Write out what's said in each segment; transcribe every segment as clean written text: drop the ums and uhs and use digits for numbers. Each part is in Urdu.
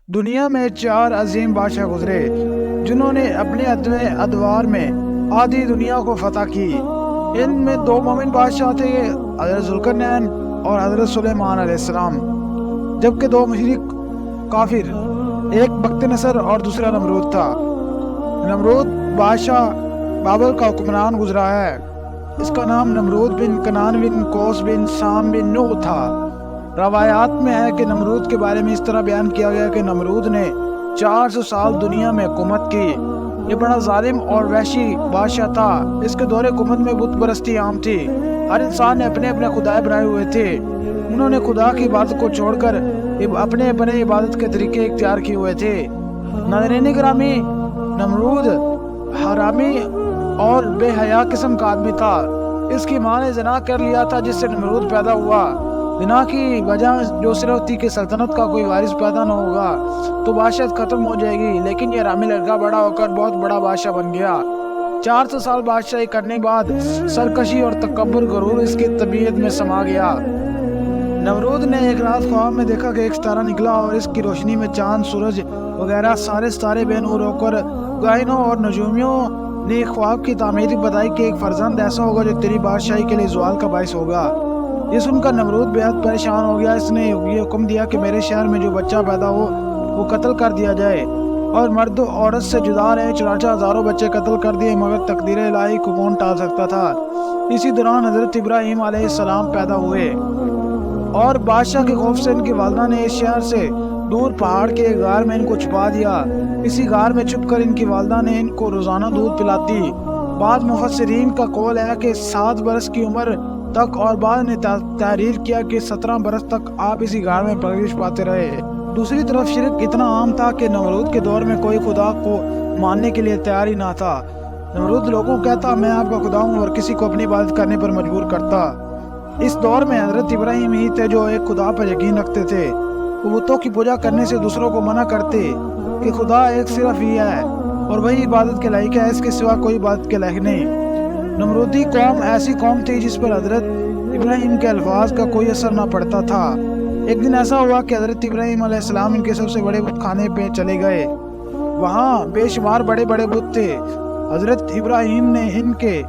دنیا میں 4 عظیم بادشاہ گزرے جنہوں نے اپنے ادوار میں آدھی دنیا کو فتح کی۔ ان میں 2 مومن بادشاہ تھے، حضرت ذوالقرنین اور حضرت سلیمان علیہ السلام، جبکہ 2 مشرک کافر، ایک بخت نصر اور دوسرا نمرود تھا۔ نمرود بادشاہ بابل کا حکمران گزرا ہے۔ اس کا نام نمرود بن کنان بن کوس بن سام بن نوح تھا۔ روایات میں ہے کہ نمرود کے بارے میں اس طرح بیان کیا گیا کہ نمرود نے 400 سال دنیا میں حکومت کی۔ یہ بڑا ظالم اور وحشی بادشاہ تھا۔ اس کے دور حکومت میں بت پرستی عام تھی۔ ہر انسان نے اپنے اپنے خدائے بنائے ہوئے تھے۔ انہوں نے خدا کی عبادت کو چھوڑ کر اپنے اپنے عبادت کے طریقے اختیار کیے ہوئے تھے۔ ناظرین گرامی، نمرود حرامی اور بے حیا قسم کا آدمی تھا۔ اس کی ماں نے زنا کر لیا تھا جس سے نمرود پیدا ہوا۔ زنا کی وجہ جو صرف تھی کہ سلطنت کا کوئی وارث پیدا نہ ہوگا تو بادشاہت ختم ہو جائے گی، لیکن یہ حرامی لڑکا بڑا ہو کر بہت بڑا بادشاہ بن گیا۔ 400 سال بادشاہی کرنے کے بعد سرکشی اور تکبر غرور اس کی طبیعت میں سما گیا۔ نمرود نے ایک رات خواب میں دیکھا کہ ایک ستارہ نکلا اور اس کی روشنی میں چاند، سورج وغیرہ سارے ستارے بے نور ہو کر گاہنوں اور نجومیوں نے خواب کی تعمیر بتائی کہ ایک فرزند ایسا ہوگا جو تیری بادشاہی کے لیے زوال کا باعث ہوگا۔ یہ سن کر نمرود بے حد پریشان ہو گیا۔ اس نے یہ حکم دیا کہ میرے شہر میں جو بچہ پیدا ہو وہ قتل کر دیا جائے، اور مرد و عورت سے جدا رہے۔ چنانچہ ہزاروں بچے قتل کر دیے، مگر تقدیر الہی کو کون ٹال سکتا تھا۔ اسی دوران حضرت ابراہیم علیہ السلام پیدا ہوئے، اور بادشاہ کے خوف سے ان کی والدہ نے اس شہر سے دور پہاڑ کے ایک غار میں ان کو چھپا دیا۔ اسی غار میں چھپ کر ان کی والدہ نے ان کو روزانہ دودھ پلاتی۔ بعض مفسرین کا قول ہے کہ 7 برس کی عمر تک، اور بعض نے تحریر کیا کہ 17 برس تک آپ اسی غار میں پرورش پاتے رہے۔ دوسری طرف شرک اتنا عام تھا کہ نمرود کے دور میں کوئی خدا کو ماننے کے لیے تیار ہی نہ تھا۔ نمرود لوگوں کو کہتا میں آپ کا خدا ہوں، اور کسی کو اپنی عبادت کرنے پر مجبور کرتا۔ اس دور میں حضرت ابراہیم ہی تھے جو ایک خدا پر یقین رکھتے تھے۔ وہ بتوں کی پوجا کرنے سے دوسروں کو منع کرتے کہ خدا ایک صرف ہی ہے اور وہی عبادت کے لائق ہے، اس کے سوا کوئی عبادت کے لائق نہیں۔ نمرودی قوم ایسی قوم تھی جس پر حضرت ابراہیم کے الفاظ کا کوئی اثر نہ پڑتا تھا۔ ایک دن ایسا ہوا کہ حضرت ابراہیم علیہ السلام ان کے سب سے بڑے بت خانے پہ چلے گئے۔ وہاں بے شمار بڑے بڑے بت تھے۔ حضرت ابراہیم نے ان کے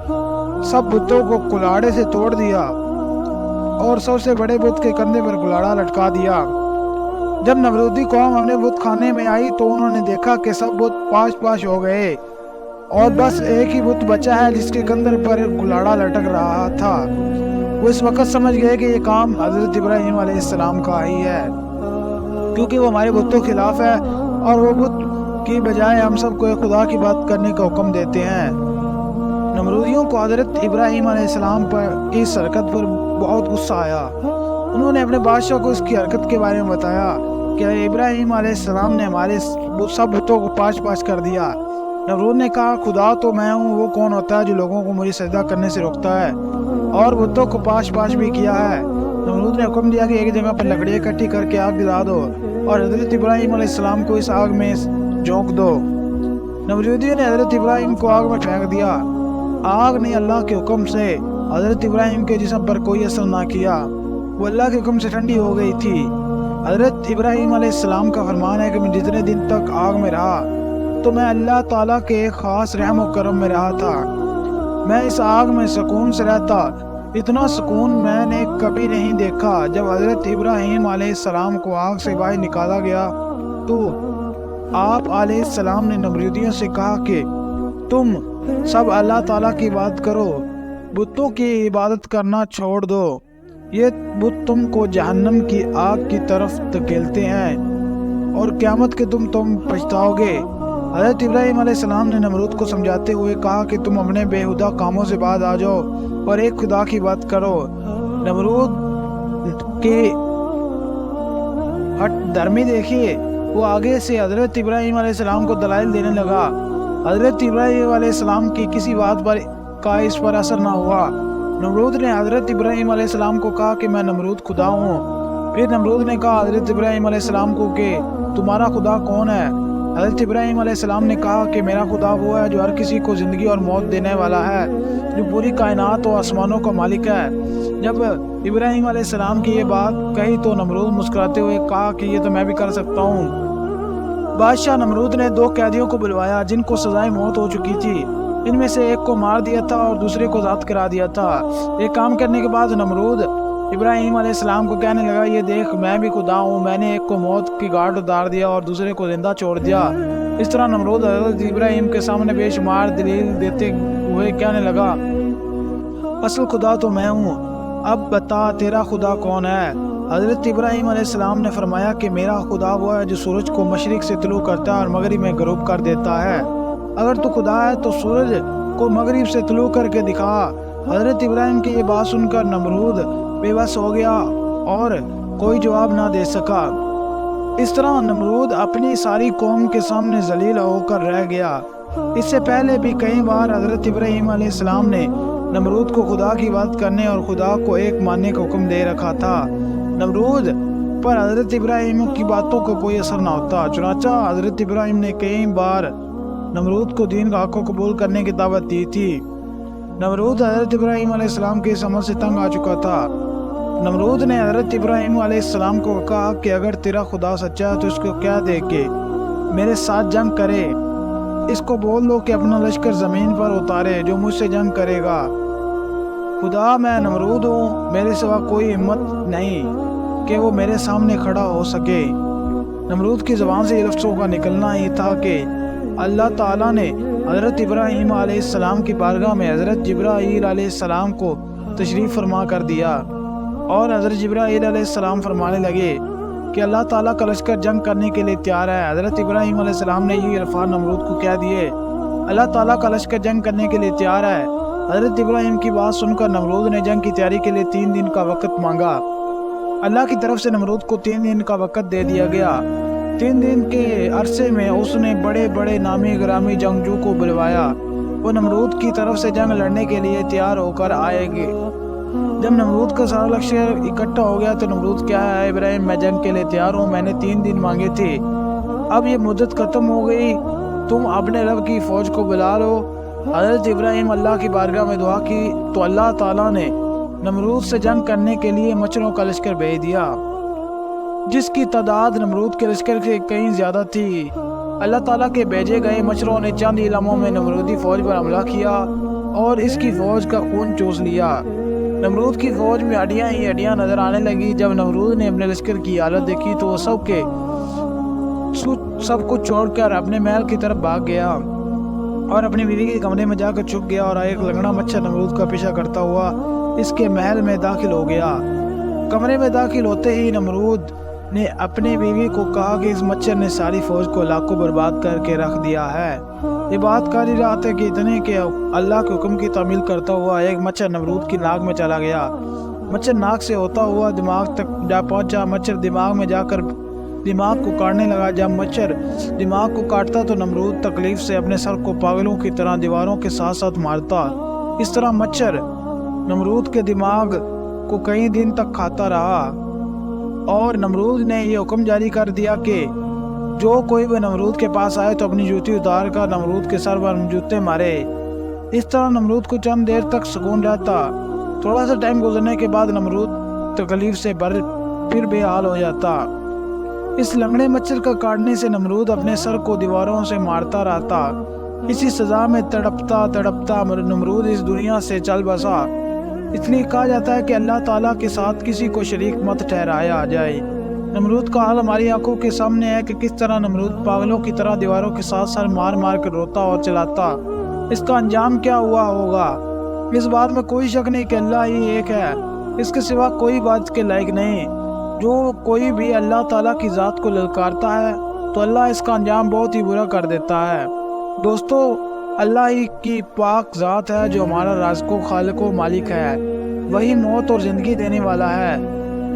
سب بتوں کو کلاڑے سے توڑ دیا اور سب سے بڑے بت کے کندھے پر کلاڑا لٹکا دیا۔ جب نمرودی قوم اپنے بت خانے میں آئی تو انہوں نے دیکھا کہ سب بت پاش پاش ہو گئے اور بس ایک ہی بت بچا ہے جس کے کندھے پر کلاڑا لٹک رہا تھا۔ وہ اس وقت سمجھ گئے کہ یہ کام حضرت ابراہیم علیہ السلام کا ہی ہے، کیونکہ وہ ہمارے بتوں کے خلاف ہے اور وہ بت کی بجائے ہم سب کو ایک خدا کی بات کرنے کا حکم دیتے ہیں۔ نمرودیوں کو حضرت ابراہیم علیہ السلام کی اس حرکت پر بہت غصہ آیا۔ انہوں نے اپنے بادشاہ کو اس کی حرکت کے بارے میں بتایا کہ ابراہیم علیہ السلام نے ہمارے سب بتوں کو پاش پاش کر دیا۔ نمرود نے کہا خدا تو میں ہوں، وہ کون ہوتا ہے جو لوگوں کو مجھے سجدہ کرنے سے روکتا ہے اور بتوں کو پاش پاش بھی کیا ہے۔ نمرود نے حکم دیا کہ ایک جگہ پر لکڑیاں اکٹھی کر کے آگ جلا دو اور حضرت ابراہیم علیہ السلام کو اس آگ میں جھونک دو۔ نمرودیوں نے حضرت ابراہیم کو آگ میں پھینک دیا۔ آگ نے اللہ کے حکم سے حضرت ابراہیم کے جسم پر کوئی اثر نہ کیا، وہ اللہ کے حکم سے ٹھنڈی ہو گئی تھی۔ حضرت ابراہیم علیہ السلام کا فرمان ہے کہ میں جتنے دن تک آگ میں رہا تو میں اللہ تعالیٰ کے ایک خاص رحم و کرم میں رہا تھا۔ میں اس آگ میں سکون سے رہتا، اتنا سکون میں نے کبھی نہیں دیکھا۔ جب حضرت ابراہیم علیہ السلام کو آگ سے باہر نکالا گیا تو آپ علیہ السلام نے نمرودیوں سے کہا کہ تم سب اللہ تعالیٰ کی عبادت کرو، بتوں کی عبادت کرنا چھوڑ دو، یہ بت تم کو جہنم کی آگ کی طرف دھکیلتے ہیں اور قیامت کے تم پچھتاؤ گے۔ حضرت ابراہیم علیہ السلام نے نمرود کو سمجھاتے ہوئے کہا کہ تم اپنے بےہودہ کاموں سے باز آ جاؤ اور ایک خدا کی بات کرو۔ نمرود کی ہٹ درمی دیکھیے، وہ آگے سے حضرت ابراہیم علیہ السلام کو دلائل دینے لگا۔ حضرت ابراہیم علیہ السلام کی کسی بات کا اس پر اثر نہ ہوا۔ نمرود نے حضرت ابراہیم علیہ السلام کو کہا کہ میں نمرود خدا ہوں۔ پھر نمرود نے کہا حضرت ابراہیم علیہ السلام کو کہ تمہارا خدا کون ہے؟ حضرت ابراہیم علیہ السلام نے کہا کہ میرا خدا وہ ہے جو ہر کسی کو زندگی اور موت دینے والا ہے، جو پوری کائنات و آسمانوں کا مالک ہے۔ جب ابراہیم علیہ السلام کی یہ بات کہی تو نمرود مسکراتے ہوئے کہا کہ یہ تو میں بھی کر سکتا ہوں۔ بادشاہ نمرود نے 2 قیدیوں کو بلوایا جن کو سزائے موت ہو چکی تھی۔ ان میں سے ایک کو مار دیا تھا اور دوسرے کو آزاد کرا دیا تھا۔ یہ کام کرنے کے بعد نمرود ابراہیم علیہ السلام کو کہنے لگا، یہ دیکھ میں بھی خدا ہوں، میں نے ایک کو موت کی گھاٹ اتار دیا اور دوسرے کو زندہ چھوڑ دیا۔ اس طرح نمرود حضرت ابراہیم کے سامنے بے شمار دلیل دیتے ہوئے کہنے لگا، اصل خدا تو میں ہوں، اب بتا تیرا خدا کون ہے؟ حضرت ابراہیم علیہ السلام نے فرمایا کہ میرا خدا وہ ہے جو سورج کو مشرق سے طلوع کرتا ہے اور مغرب میں غروب کر دیتا ہے۔ اگر تو خدا ہے تو سورج کو مغرب سے طلوع کر کے دکھا۔ حضرت ابراہیم کی یہ بات سن کر نمرود بے بس ہو گیا اور کوئی جواب نہ دے سکا۔ اس طرح نمرود اپنی ساری قوم کے سامنے ذلیل ہو کر رہ گیا۔ اس سے پہلے بھی کئی بار حضرت ابراہیم علیہ السلام نے نمرود کو خدا کی عبادت کرنے اور خدا کو ایک ماننے کا حکم دے رکھا تھا۔ نمرود پر حضرت ابراہیم کی باتوں کا کوئی اثر نہ ہوتا، چنانچہ حضرت ابراہیم نے کئی بار نمرود کو دین کا حق کو قبول کرنے کی دعوت دی تھی۔ نمرود حضرت ابراہیم علیہ السلام کے اس عمل سے تنگ آ چکا تھا۔ نمرود نے حضرت ابراہیم علیہ السلام کو کہا کہ اگر تیرا خدا سچا ہے تو اس کو کیا دے کہ میرے ساتھ جنگ کرے، اس کو بول دو کہ اپنا لشکر زمین پر اتارے جو مجھ سے جنگ کرے گا۔ خدا میں نمرود ہوں، میرے سوا کوئی ہمت نہیں کہ وہ میرے سامنے کھڑا ہو سکے۔ نمرود کی زبان سے یہ لفظوں کا نکلنا ہی تھا کہ اللہ تعالیٰ نے حضرت ابراہیم علیہ السلام کی بارگاہ میں حضرت جبرائیل علیہ السلام کو تشریف فرما کر دیا، اور حضرت جبرائیل علیہ السلام فرمانے لگے کہ اللہ تعالیٰ کا لشکر جنگ کرنے کے لیے تیار ہے۔ حضرت ابراہیم علیہ السلام نے یہ الفاظ نمرود کو کہہ دیے، اللہ تعالیٰ کا لشکر جنگ کرنے کے لیے تیار ہے۔ حضرت ابراہیم کی بات سن کر نمرود نے جنگ کی تیاری کے لیے 3 دن کا وقت مانگا۔ اللہ کی طرف سے نمرود کو 3 دن کا وقت دے دیا گیا۔ 3 دن کے عرصے میں اس نے بڑے بڑے نامی گرامی جنگجو کو بلوایا، وہ نمرود کی طرف سے جنگ لڑنے کے لیے تیار ہو کر آئے گے۔ جب نمرود کا سارا لشکر اکٹھا ہو گیا تو نمرود کیا ہے ابراہیم، میں جنگ کے لیے تیار ہوں، میں نے 3 دن مانگے تھے، اب یہ مدت ختم ہو گئی، تم اپنے رب کی فوج کو بلا لو۔ حضرت ابراہیم اللہ کی بارگاہ میں دعا کی تو اللہ تعالیٰ نے نمرود سے جنگ کرنے کے لیے مچھروں کا لشکر بھیج دیا، جس کی تعداد نمرود کے لشکر سے کہیں زیادہ تھی۔ اللہ تعالیٰ کے بھیجے گئے مچھروں نے چند ہی لمحوں میں نمرودی فوج پر حملہ کیا اور اس کی فوج کا خون چوس لیا۔ نمرود کی فوج میں ہڈیاں ہی ہڈیاں نظر آنے لگی۔ جب نمرود نے اپنے لشکر کی حالت دیکھی تو وہ سب کچھ چھوڑ کر اپنے محل کی طرف بھاگ گیا اور اپنی بیوی کے کمرے میں جا کر چھپ گیا، اور ایک لنگڑا مچھر نمرود کا پیچھا کرتا ہوا اس کے محل میں داخل ہو گیا۔ کمرے میں داخل ہوتے ہی نمرود نے اپنی بیوی کو کہا کہ اس مچھر نے ساری فوج کو لاکھوں برباد کر کے رکھ دیا ہے۔ یہ بات کر ہی رہا تھا کہ اتنے کہ اللہ کے حکم کی تعمیل کرتا ہوا ایک مچھر نمرود کی ناک میں چلا گیا۔ مچھر ناک سے ہوتا ہوا دماغ تک جا پہنچا۔ مچھر دماغ میں جا کر دماغ کو کاٹنے لگا۔ جب مچھر دماغ کو کاٹتا تو نمرود تکلیف سے اپنے سر کو پاگلوں کی طرح دیواروں کے ساتھ ساتھ مارتا۔ اس طرح مچھر نمرود کے دماغ کو کئی دن تک کھاتا رہا، اور نمرود نے یہ حکم جاری کر دیا کہ جو کوئی بھی نمرود کے پاس آئے تو اپنی جوتی اتار کر نمرود کے سر پر جوتے مارے۔ اس طرح نمرود کو چند دیر تک سکون رہتا۔ تھوڑا سا ٹائم گزرنے کے بعد نمرود تکلیف سے پھر بے حال ہو جاتا۔ اس لنگڑے مچھر کا کاٹنے سے نمرود اپنے سر کو دیواروں سے مارتا رہتا۔ اسی سزا میں تڑپتا تڑپتا نمرود اس دنیا سے چل بسا۔ اس لیے کہا جاتا ہے کہ اللہ تعالیٰ کے ساتھ کسی کو شریک مت ٹھہرایا جائے۔ نمرود کا حال ہماری آنکھوں کے سامنے ہے کہ کس طرح نمرود پاگلوں کی طرح دیواروں کے ساتھ سر مار مار کر روتا اور چلاتا۔ اس کا انجام کیا ہوا ہوگا؟ اس بات میں کوئی شک نہیں کہ اللہ ہی ایک ہے، اس کے سوا کوئی بات کے لائق نہیں۔ جو کوئی بھی اللہ تعالیٰ کی ذات کو للکارتا ہے تو اللہ اس کا انجام بہت ہی برا کر دیتا ہے۔ دوستو، اللہ ہی کی پاک ذات ہے جو ہمارا رازق و خالق و مالک ہے۔ وہی موت اور زندگی دینے والا ہے۔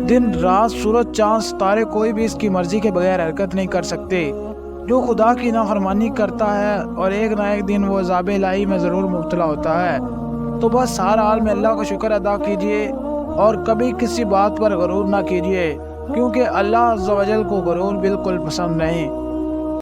دن رات سورج چاند ستارے کوئی بھی اس کی مرضی کے بغیر حرکت نہیں کر سکتے۔ جو خدا کی نافرمانی کرتا ہے اور ایک نہ ایک دن وہ عذاب الہی میں ضرور مبتلا ہوتا ہے، تو بس ہر حال میں اللہ کا شکر ادا کیجیے اور کبھی کسی بات پر غرور نہ کیجیے، کیونکہ اللہ عز و جل کو غرور بالکل پسند نہیں۔